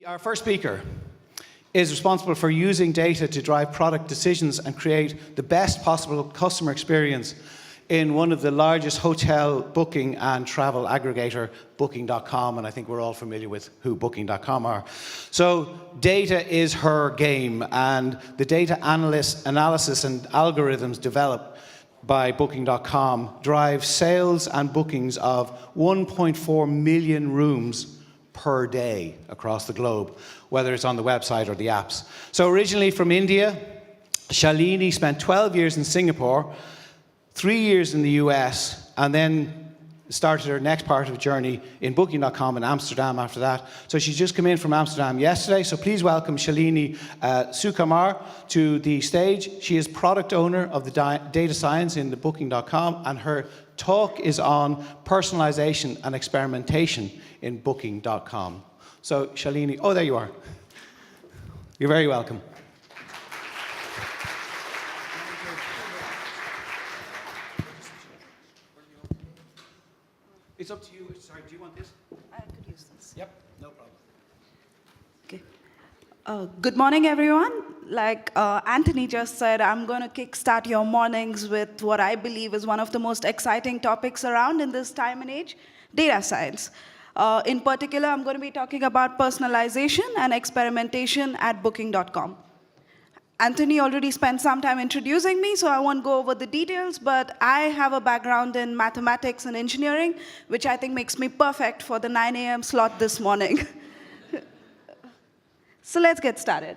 Our first speaker is responsible for using data to drive product decisions and create the best possible customer experience in one of the largest hotel booking and travel aggregator, Booking.com, and I think we're all familiar with who Booking.com are. So data is her game, and the data analysis and algorithms developed by Booking.com drive sales and bookings of 1.4 million rooms per day across the globe, whether it's on the website or the apps. So originally from India, Shalini spent 12 years in Singapore, 3 years in the US, and then started her next part of the journey in Booking.com in Amsterdam after that. So she's just come in from Amsterdam yesterday, so please welcome Shalini Sukumar to the stage. She is product owner of the data science in the Booking.com, and her talk is on personalization and experimentation in Booking.com. So Shalini, oh, there you are. You're very welcome. It's up to you. Sorry, do you want this? I could use this. Yep, no problem. Okay. Good morning, everyone. Like Anthony just said, I'm going to kickstart your mornings with what I believe is one of the most exciting topics around in this time and age, data science. In particular, I'm going to be talking about personalization and experimentation at Booking.com. Anthony already spent some time introducing me, so I won't go over the details, but I have a background in mathematics and engineering, which I think makes me perfect for the 9 a.m. slot this morning. So let's get started.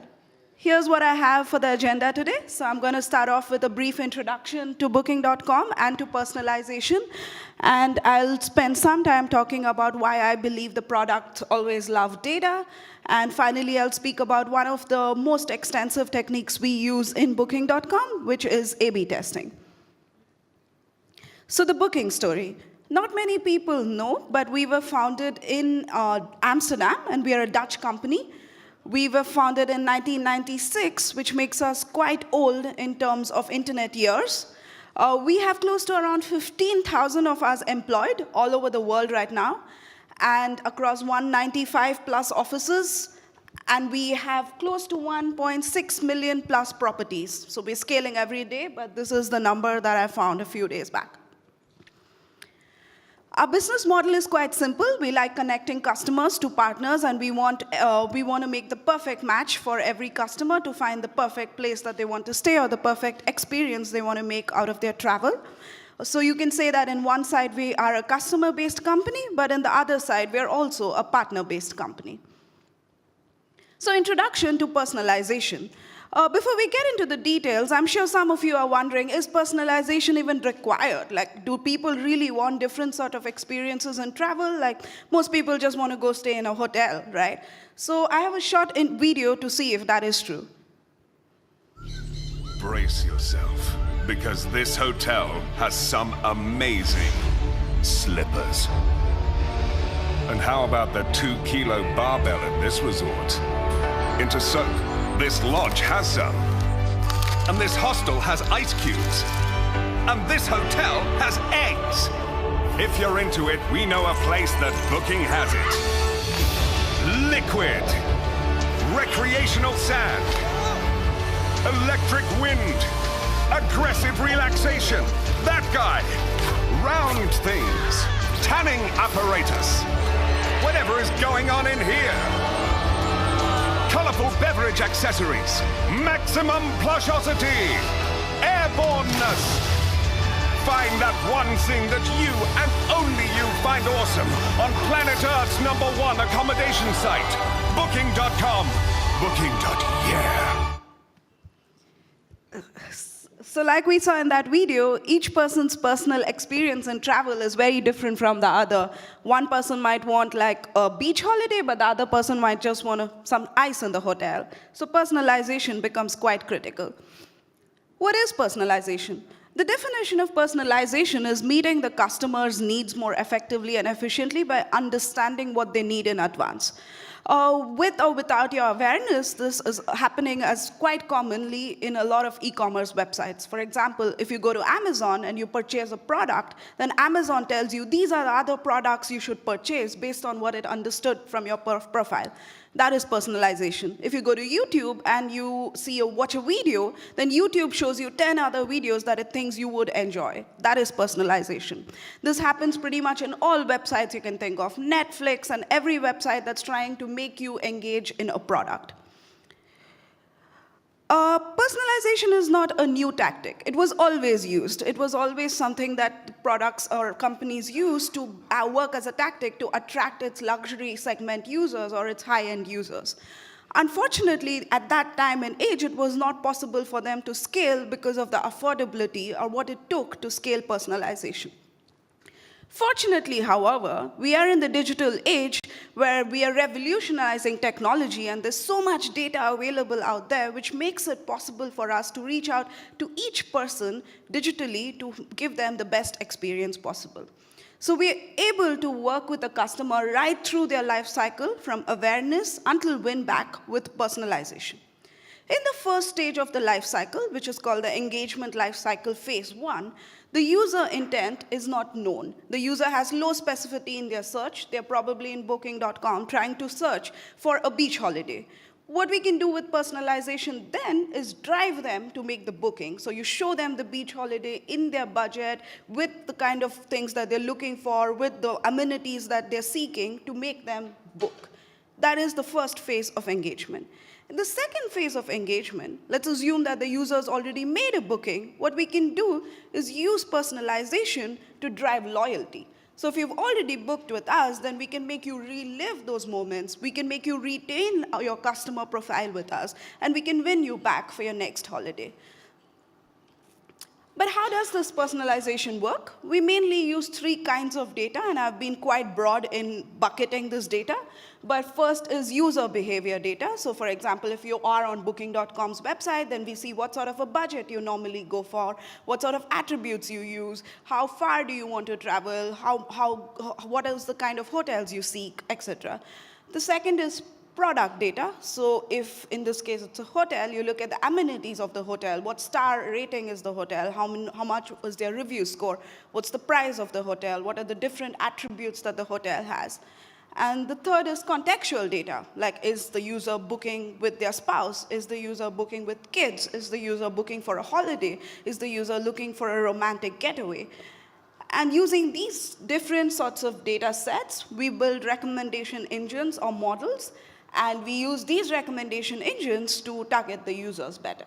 Here's what I have for the agenda today. So I'm going to start off with a brief introduction to Booking.com and to personalization. And I'll spend some time talking about why I believe the product always loved data. And finally, I'll speak about one of the most extensive techniques we use in Booking.com, which is A/B testing. So the Booking story. Not many people know, but we were founded in Amsterdam, and we are a Dutch company. We were founded in 1996, which makes us quite old in terms of internet years. We have close to around 15,000 of us employed all over the world right now, and across 195 plus offices, and we have close to 1.6 million plus properties. So we're scaling every day, but this is the number that I found a few days back. Our business model is quite simple. We like connecting customers to partners, and we want to make the perfect match for every customer to find the perfect place that they want to stay or the perfect experience they want to make out of their travel. So you can say that in one side we are a customer-based company, but in the other side we are also a partner-based company. So introduction to personalization. Before we get into the details, I'm sure some of you are wondering, is personalization even required? Like, do people really want different sort of experiences in travel? Like, most people just want to go stay in a hotel, right? So I have a short video to see if that is true. Brace yourself, because this hotel has some amazing slippers. And how about the 2-kilo barbell at this resort? Into soak. This lodge has some. And this hostel has ice cubes. And this hotel has eggs. If you're into it, we know a place that Booking has it. Liquid. Recreational sand. Electric wind. Aggressive relaxation. That guy. Round things. Tanning apparatus. Whatever is going on in here. Colorful beverage accessories, maximum plushosity, airborneness. Find that one thing that you and only you find awesome on planet Earth's #1 accommodation site, Booking.com. Booking.yeah. So like we saw in that video, each person's personal experience in travel is very different from the other. One person might want like a beach holiday, but the other person might just want some ice in the hotel. So personalization becomes quite critical. What is personalization? The definition of personalization is meeting the customer's needs more effectively and efficiently by understanding what they need in advance. With or without your awareness, this is happening as quite commonly in a lot of e-commerce websites. For example, if you go to Amazon and you purchase a product, then Amazon tells you these are the other products you should purchase based on what it understood from your profile. That is personalization. If you go to YouTube and you watch a video, then YouTube shows you 10 other videos that it thinks you would enjoy. That is personalization. This happens pretty much in all websites you can think of, Netflix and every website that's trying to make you engage in a product. Personalization is not a new tactic. It was always used. It was always something that products or companies use to work as a tactic to attract its luxury segment users or its high-end users. Unfortunately, at that time and age, it was not possible for them to scale because of the affordability or what it took to scale personalization. Fortunately, however, we are in the digital age where we are revolutionizing technology, and there's so much data available out there which makes it possible for us to reach out to each person digitally to give them the best experience possible. So we're able to work with the customer right through their life cycle from awareness until win-back with personalization. In the first stage of the life cycle, which is called the engagement life cycle phase 1, the user intent is not known. The user has low specificity in their search. They're probably in Booking.com trying to search for a beach holiday. What we can do with personalization then is drive them to make the booking. So you show them the beach holiday in their budget with the kind of things that they're looking for, with the amenities that they're seeking to make them book. That is the first phase of engagement. In the second phase of engagement, let's assume that the user's already made a booking. What we can do is use personalization to drive loyalty. So if you've already booked with us, then we can make you relive those moments. We can make you retain your customer profile with us, and we can win you back for your next holiday. But how does this personalization work? We mainly use 3 kinds of data, and I've been quite broad in bucketing this data. But first is user behavior data. So for example, if you are on Booking.com's website, then we see what sort of a budget you normally go for, what sort of attributes you use, how far do you want to travel, what is the kind of hotels you seek, etc. The second is product data. So if, in this case, it's a hotel, you look at the amenities of the hotel. What star rating is the hotel? How much was their review score? What's the price of the hotel? What are the different attributes that the hotel has? And the third is contextual data, like is the user booking with their spouse? Is the user booking with kids? Is the user booking for a holiday? Is the user looking for a romantic getaway? And using these different sorts of data sets, we build recommendation engines or models, and we use these recommendation engines to target the users better.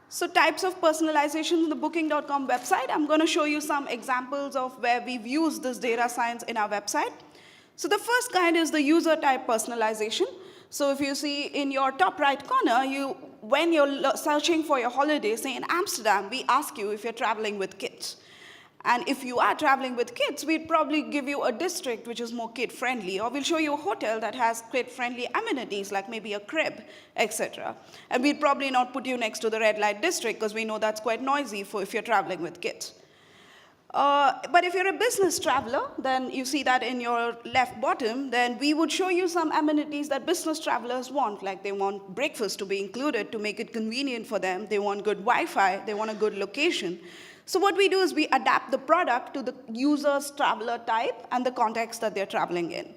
So types of personalization in the Booking.com website, I'm going to show you some examples of where we've used this data science in our website. So the first kind is the user type personalization. So if you see in your top right corner, when you're searching for your holiday, say in Amsterdam, we ask you if you're traveling with kids. And if you are traveling with kids, we'd probably give you a district which is more kid-friendly, or we'll show you a hotel that has kid-friendly amenities, like maybe a crib, etc. And we'd probably not put you next to the red light district, because we know that's quite noisy if you're traveling with kids. But if you're a business traveler, then you see that in your left bottom, then we would show you some amenities that business travelers want, like they want breakfast to be included to make it convenient for them, they want good Wi-Fi, they want a good location. So what we do is we adapt the product to the user's traveler type and the context that they're traveling in.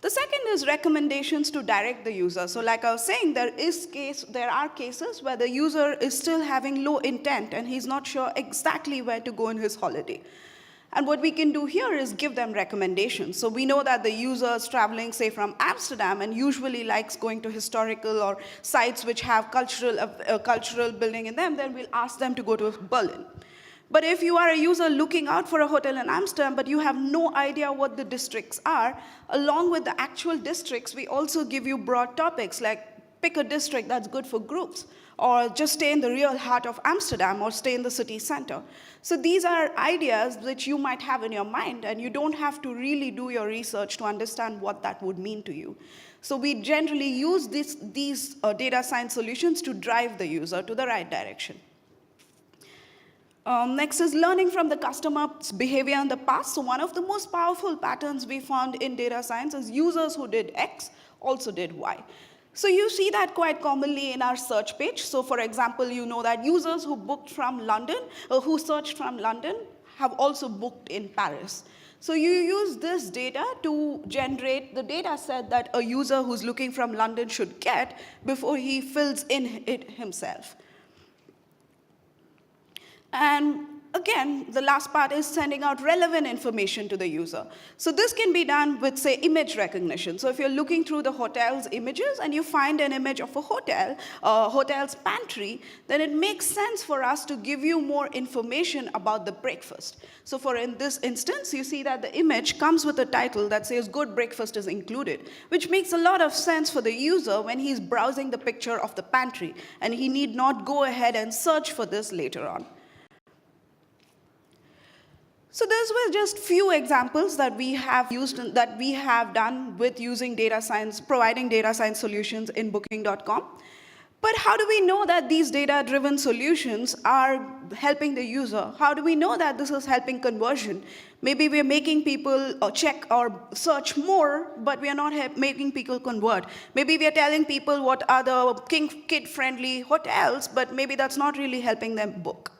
The second is recommendations to direct the user. So like I was saying, there are cases where the user is still having low intent and he's not sure exactly where to go on his holiday. And what we can do here is give them recommendations. So we know that the user is traveling, say, from Amsterdam and usually likes going to historical or sites which have cultural building in them, then we'll ask them to go to Berlin. But if you are a user looking out for a hotel in Amsterdam, but you have no idea what the districts are, along with the actual districts, we also give you broad topics, like pick a district that's good for groups, or just stay in the real heart of Amsterdam, or stay in the city center. So these are ideas which you might have in your mind, and you don't have to really do your research to understand what that would mean to you. So we generally use these data science solutions to drive the user to the right direction. Next is learning from the customer's behavior in the past. So one of the most powerful patterns we found in data science is users who did X also did Y. So you see that quite commonly in our search page. So for example, you know that users who booked from London, or who searched from London, have also booked in Paris. So you use this data to generate the data set that a user who's looking from London should get before he fills in it himself. And again, the last part is sending out relevant information to the user. So this can be done with, say, image recognition. So if you're looking through the hotel's images and you find an image of a hotel's pantry, then it makes sense for us to give you more information about the breakfast. So for in this instance, you see that the image comes with a title that says good breakfast is included, which makes a lot of sense for the user when he's browsing the picture of the pantry, and he need not go ahead and search for this later on. So those were just few examples that we have used, that we have done with using data science, providing data science solutions in Booking.com. But how do we know that these data-driven solutions are helping the user? How do we know that this is helping conversion? Maybe we're making people check or search more, but we are not making people convert. Maybe we are telling people what are the kid-friendly hotels, but maybe that's not really helping them book.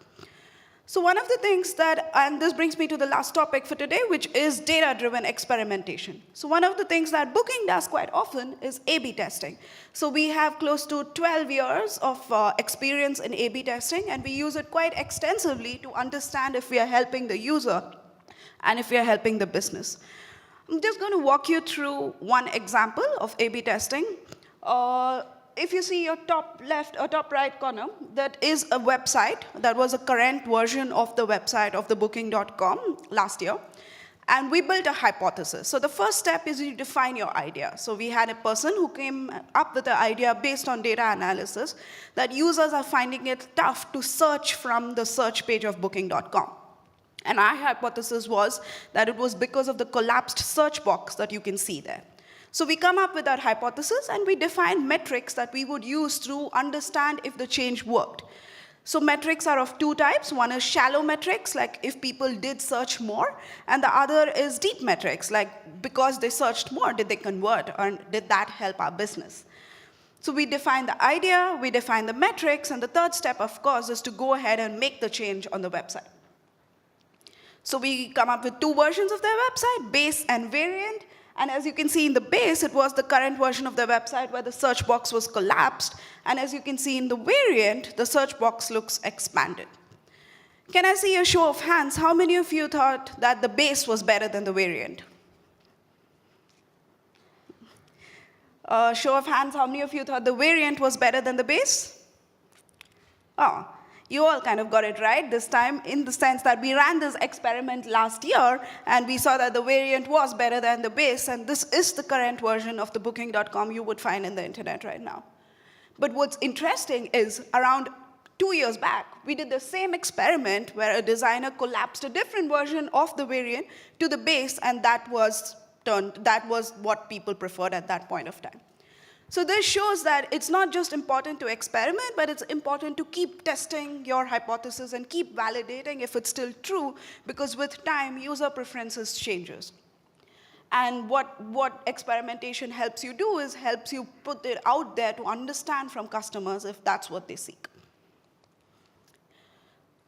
So one of the things that, and this brings me to the last topic for today, which is data-driven experimentation. So one of the things that Booking does quite often is A/B testing. So we have close to 12 years of experience in A/B testing, and we use it quite extensively to understand if we are helping the user and if we are helping the business. I'm just going to walk you through one example of A/B testing. If you see your top left or top right corner, that is a website that was a current version of the website of the Booking.com last year. And we built a hypothesis. So the first step is you define your idea. So we had a person who came up with the idea based on data analysis that users are finding it tough to search from the search page of Booking.com. And our hypothesis was that it was because of the collapsed search box that you can see there. So we come up with our hypothesis, and we define metrics that we would use to understand if the change worked. So metrics are of two types. One is shallow metrics, like if people did search more, and the other is deep metrics, like because they searched more, did they convert, or did that help our business? So we define the idea, we define the metrics, and the third step, of course, is to go ahead and make the change on the website. So we come up with two versions of their website, base and variant. And as you can see in the base, it was the current version of the website where the search box was collapsed. And as you can see in the variant, the search box looks expanded. Can I see a show of hands? How many of you thought that the base was better than the variant? Show of hands, how many of you thought the variant was better than the base? Oh. You all kind of got it right this time, in the sense that we ran this experiment last year, and we saw that the variant was better than the base, and this is the current version of the Booking.com you would find in the internet right now. But what's interesting is, around 2 years back, we did the same experiment where a designer collapsed a different version of the variant to the base, and that was what people preferred at that point of time. So this shows that it's not just important to experiment, but it's important to keep testing your hypothesis and keep validating if it's still true, because with time, user preferences changes. And what experimentation helps you do is helps you put it out there to understand from customers if that's what they seek.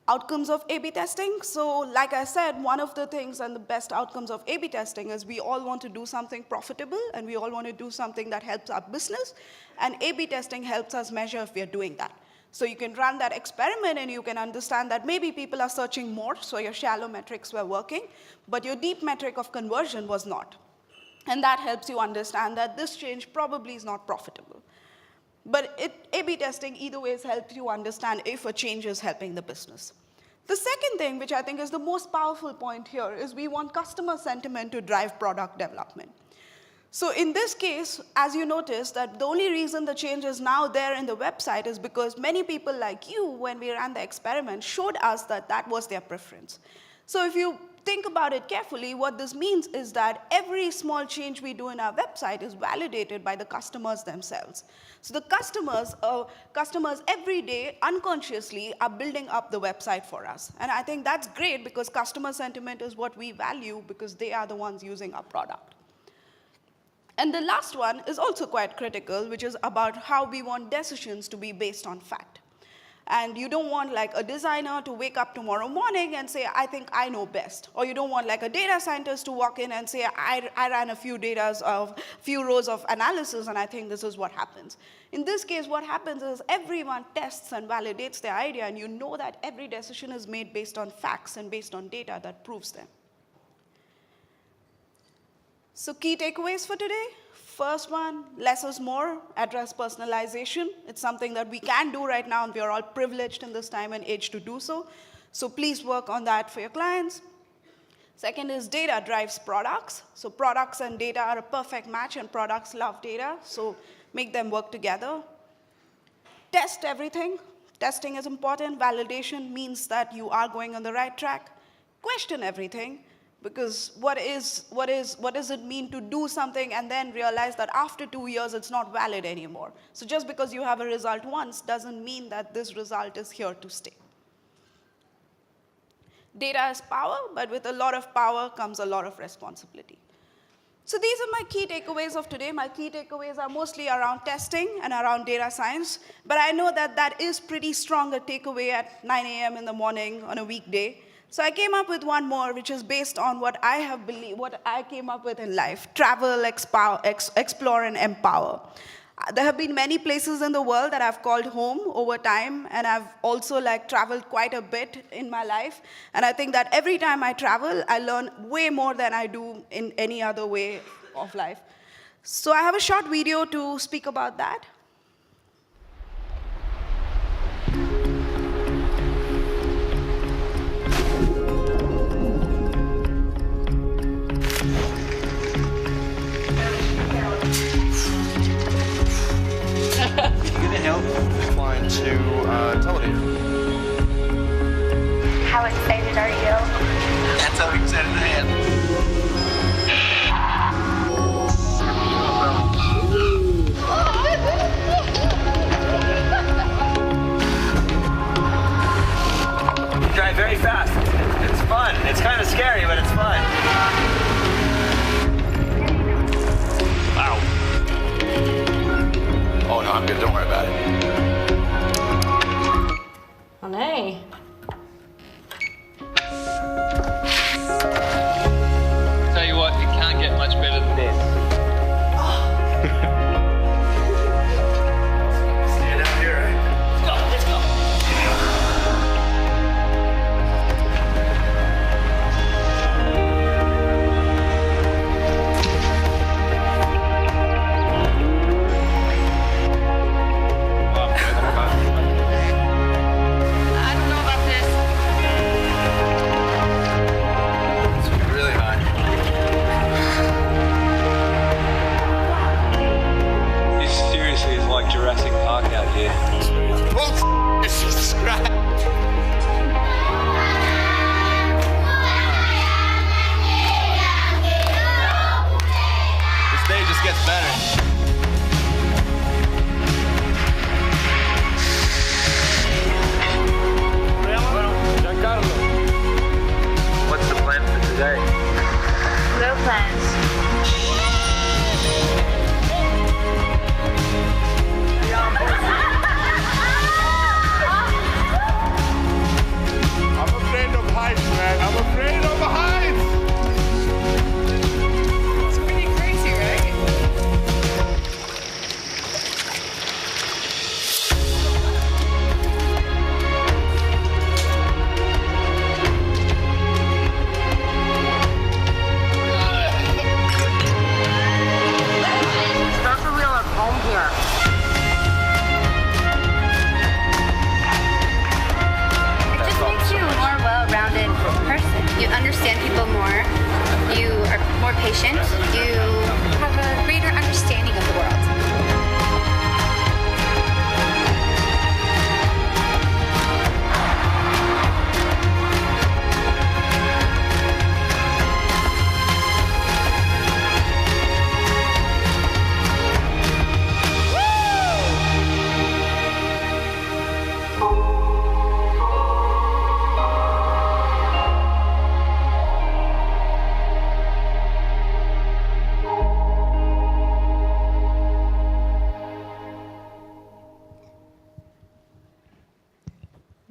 Outcomes of A/B testing. So like I said, one of the things and the best outcomes of A/B testing is we all want to do something profitable, and we all want to do something that helps our business. And A/B testing helps us measure if we are doing that. So you can run that experiment, and you can understand that maybe people are searching more, so your shallow metrics were working, but your deep metric of conversion was not. And that helps you understand that this change probably is not profitable. But A/B testing either ways helps you understand if a change is helping the business. The second thing, which I think is the most powerful point here, is we want customer sentiment to drive product development. So in this case, as you notice, that the only reason the change is now there in the website is because many people like you, when we ran the experiment, showed us that that was their preference. So if you think about it carefully, what this means is that every small change we do in our website is validated by the customers themselves. So the customers every day unconsciously are building up the website for us. And I think that's great because customer sentiment is what we value because they are the ones using our product. And the last one is also quite critical, which is about how we want decisions to be based on fact. And you don't want like a designer to wake up tomorrow morning and say, I think I know best. Or you don't want like a data scientist to walk in and say, I ran a few rows of analysis and I think this is what happens. In this case, what happens is everyone tests and validates their idea, and you know that every decision is made based on facts and based on data that proves them. So key takeaways for today. First one, less is more, address personalization. It's something that we can do right now, and we are all privileged in this time and age to do so. So please work on that for your clients. Second is data drives products. So products and data are a perfect match, and products love data, so make them work together. Test everything. Testing is important. Validation means that you are going on the right track. Question everything. Because what does it mean to do something and then realize that after 2 years it's not valid anymore? So just because you have a result once doesn't mean that this result is here to stay. Data is power, but with a lot of power comes a lot of responsibility. So these are my key takeaways of today. My key takeaways are mostly around testing and around data science, but I know that that is pretty strong a takeaway at 9 a.m. in the morning on a weekday. So I came up with one more, which is based on what I came up with in life: travel, explore, and empower. There have been many places in the world that I've called home over time, and I've also traveled quite a bit in my life. And I think that every time I travel, I learn way more than I do in any other way of life. So I have a short video to speak about that. Help flying to Tel Aviv. How excited are you? That's how excited I am. You drive very fast. It's fun. It's kind of scary, but it's fun. Wow. Oh no, I'm good. Don't worry about it. Oh, nee. Tell you what, it can't get much better than this. Stand out here, right? Let's go. I don't know about this. It's really hot. This seriously is like Jurassic Park out here. Oh, Jesus Christ. This day just gets better. What's the plan for today? No plans. I'm afraid of heights, man. I'm afraid of heights. It's pretty crazy, right?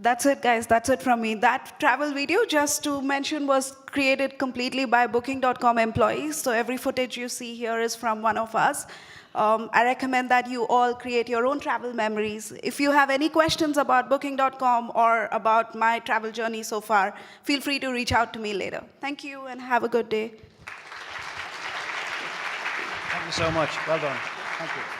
that's it, guys. That's it from me. That travel video, just to mention, was created completely by Booking.com employees. So every footage you see here is from one of us. I recommend that you all create your own travel memories. If you have any questions about Booking.com or about my travel journey so far, feel free to reach out to me later. Thank you and have a good day. Thank you so much. Well done. Thank you.